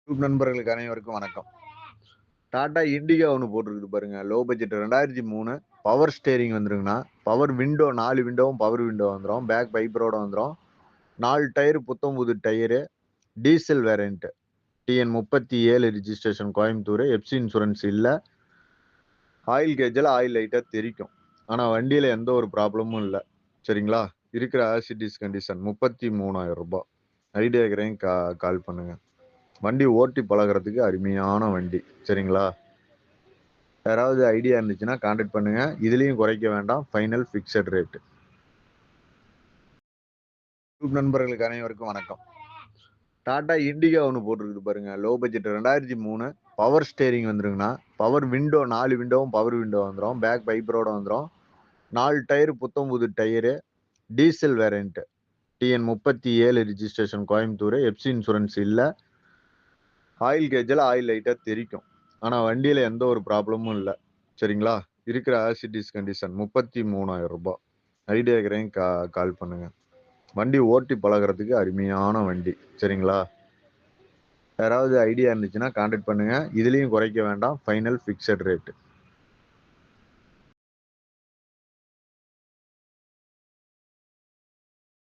YouTube நண்பர்களுக்கு அனைவருக்கும் வணக்கம். டாடா இண்டிகா ஒன்று போட்டிருக்குது பாருங்க, லோ பட்ஜெட் 2003 பவர் ஸ்டேரிங் வந்துருங்கண்ணா. பவர் விண்டோ 4 விண்டோவும் பவர் விண்டோ வந்துடும். பேக் பைப்பரோட வந்துடும். 4 டயரு புத்தம்புது tyre. Diesel variant. TN 37 registration Coimbatore. FC insurance இல்லை. ஆயில் கேஜில் ஆயில் லைட்டாக தெரிக்கும். ஆனால் வண்டியில் எந்த ஒரு ப்ராப்ளமும் இல்லை. சரிங்களா? இருக்கிற ஆசிட்டிஸ் கண்டிஷன் 33,000 ரூபாய். ஐடியா இருக்கிறேன், கால் பண்ணுங்க. வண்டி ஓட்டி பழகிறதுக்கு அருமையான வண்டி. சரிங்களா? யாராவது ஐடியா இருந்துச்சுன்னா கான்டாக்ட் பண்ணுங்க. இதுலயும் குறைக்க வேண்டாம். Final fixed rate. யூடியூப் நண்பர்களுக்கு அனைவருக்கும் வணக்கம். டாடா இண்டிகா ஒன்று போட்டிருக்குது பாருங்க, லோ பட்ஜெட் 2003 பவர் ஸ்டேரிங் வந்துருங்கண்ணா. பவர் விண்டோ 4 விண்டோவும் பவர் விண்டோ வந்துடும். பேக் பைப்பரோட வந்துடும். 4 டயரு புத்தம்புது tyre. Diesel variant. TN 37 registration Coimbatore. FC insurance இல்லை. ஆயில் கேஜில் ஆயில் லைட்டாக தெரிக்கும். ஆனால் வண்டியில் எந்த ஒரு ப்ராப்ளமும் இல்லை. சரிங்களா? இருக்கிற ஆசிட்டிஸ் கண்டிஷன் 33,000 ரூபாய். ஐடியா இருக்கிறேன், கால் பண்ணுங்க. வண்டி ஓட்டி பழகிறதுக்கு அருமையான வண்டி. சரிங்களா? யாராவது ஐடியா இருந்துச்சுன்னா கான்டாக்ட் பண்ணுங்க. இதுலயும் குறைக்க வேண்டாம். Final fixed rate.